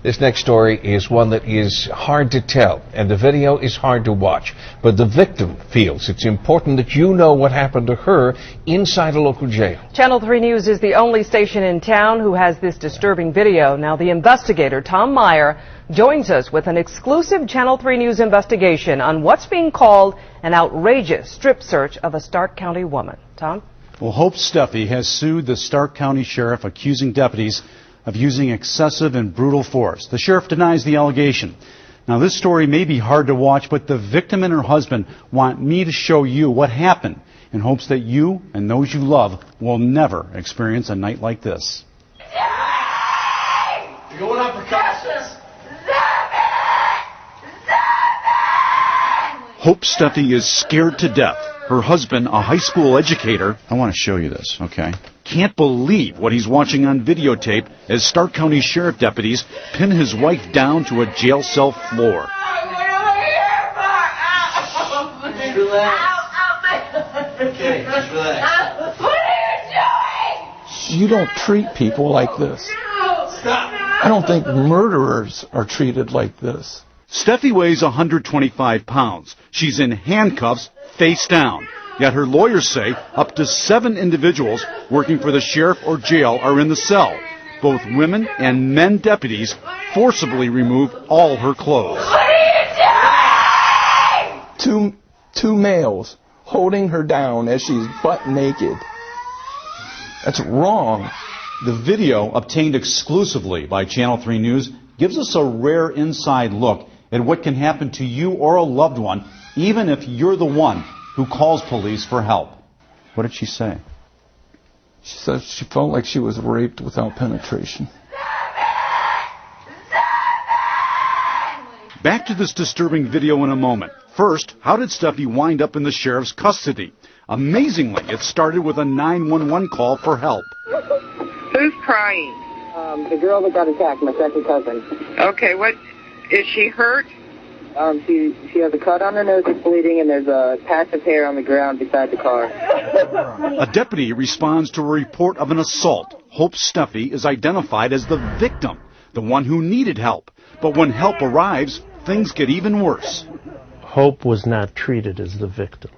This next story is one that is hard to tell, and the video is hard to watch. But the victim feels it's important that you know what happened to her inside a local jail. Channel 3 News is the only station in town who has this disturbing video. Now, the investigator, Tom Meyer, joins us with an exclusive Channel 3 News investigation on what's being called an outrageous strip search of a Stark County woman. Tom? Well, Hope Steffi has sued the Stark County Sheriff, accusing deputies of using excessive and brutal force. The sheriff denies the allegation. Now, this story may be hard to watch, but the victim and her husband want me to show you what happened in hopes that you and those you love will never experience a night like this. You're going up for Christmas. Hope Steffi is scared to death. Her husband, a high school educator, I want to show you this, okay? Can't believe what he's watching on videotape as Stark County Sheriff deputies pin his wife down to a jail cell floor. Just relax. Okay, just relax. What are you doing? You don't treat people like this. Stop. I don't think murderers are treated like this. Steffi weighs 125 pounds. She's in handcuffs, face down. Yet her lawyers say up to 7 individuals working for the sheriff or jail are in the cell. Both women and men deputies forcibly remove all her clothes. What are you doing? Two males holding her down as she's butt naked. That's wrong. The video, obtained exclusively by Channel 3 News, gives us a rare inside look at what can happen to you or a loved one, even if you're the one who calls police for help. What did she say? She said she felt like she was raped without penetration. Back to this disturbing video in a moment. First, how did Steffi wind up in the sheriff's custody? Amazingly, it started with a 911 call for help. Who's crying? The girl that got attacked, my second cousin. Okay, what is she hurt? She has a cut on her nose that's bleeding, and there's a patch of hair on the ground beside the car. A deputy responds to a report of an assault. Hope Steffi is identified as the victim, the one who needed help. But when help arrives, things get even worse. Hope was not treated as the victim.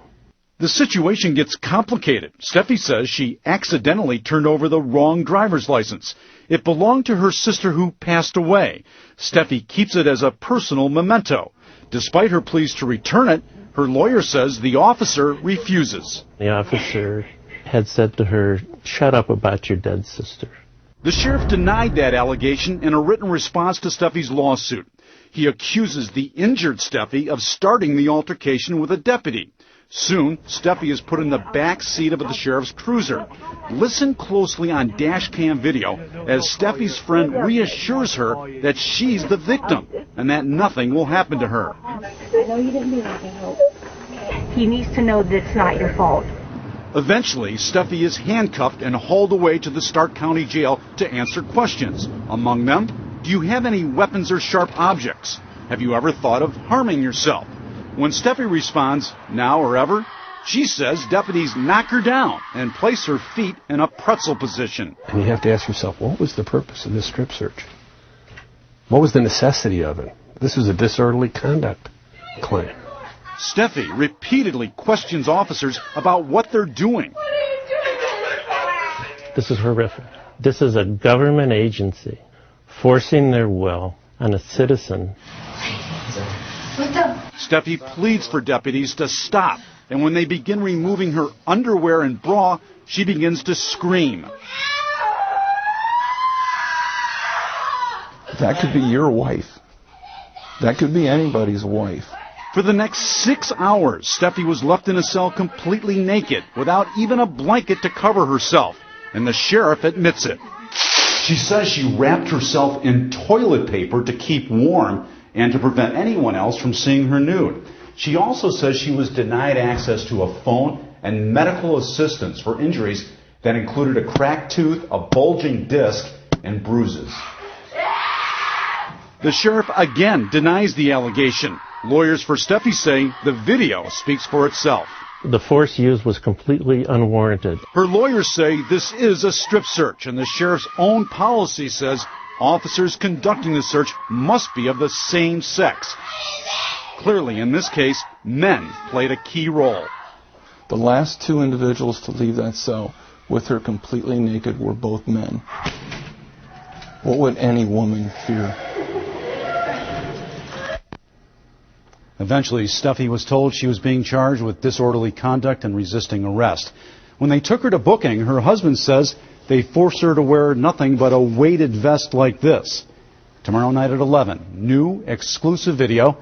The situation gets complicated. Steffi says she accidentally turned over the wrong driver's license. It belonged to her sister who passed away. Steffi keeps it as a personal memento. Despite her pleas to return it, her lawyer says the officer refuses. The officer had said to her, "Shut up about your dead sister." The sheriff denied that allegation in a written response to Steffi's lawsuit. He accuses the injured Steffi of starting the altercation with a deputy. Soon, Steffi is put in the back seat of the sheriff's cruiser. Listen closely on dash cam video as Steffi's friend reassures her that she's the victim and that nothing will happen to her. I know you didn't do anything, Hope. He needs to know that it's not your fault. Eventually, Steffi is handcuffed and hauled away to the Stark County Jail to answer questions. Among them, do you have any weapons or sharp objects? Have you ever thought of harming yourself? When Steffi responds, now or ever, she says deputies knock her down and place her feet in a pretzel position. And you have to ask yourself, what was the purpose of this strip search? What was the necessity of it? This was a disorderly conduct claim. Steffi repeatedly questions officers about what they're doing. This is horrific. This is a government agency forcing their will on a citizen. Steffi pleads for deputies to stop, and when they begin removing her underwear and bra, she begins to scream. That could be your wife. That could be anybody's wife. For the next 6 hours, Steffi was left in a cell completely naked, without even a blanket to cover herself, and the sheriff admits it. She says she wrapped herself in toilet paper to keep warm and to prevent anyone else from seeing her nude. She also says she was denied access to a phone and medical assistance for injuries that included a cracked tooth, a bulging disc, and bruises. The sheriff again denies the allegation. Lawyers for Steffi say the video speaks for itself. The force used was completely unwarranted. Her lawyers say this is a strip search, and the sheriff's own policy says Officers conducting the search must be of the same sex. Clearly, in this case, men played a key role. The last two individuals to leave that cell with her completely naked were both men. What would any woman fear? Eventually, Steffi was told she was being charged with disorderly conduct and resisting arrest. When they took her to booking, her husband says they forced her to wear nothing but a weighted vest like this. Tomorrow night at 11, new exclusive video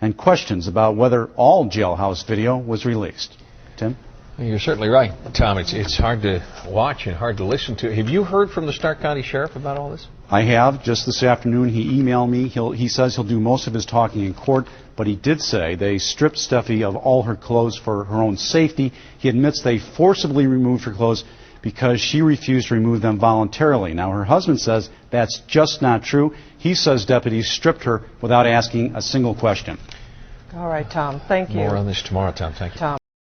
and questions about whether all jailhouse video was released. Tim? You're certainly right, Tom. It's hard to watch and hard to listen to. Have you heard from the Stark County Sheriff about all this? I have. Just this afternoon, he emailed me. He says he'll do most of his talking in court, but he did say they stripped Steffi of all her clothes for her own safety. He admits they forcibly removed her clothes because she refused to remove them voluntarily. Now, her husband says that's just not true. He says deputies stripped her without asking a single question. All right, Tom. Thank you. More on this tomorrow, Tom. Thank you. Tom.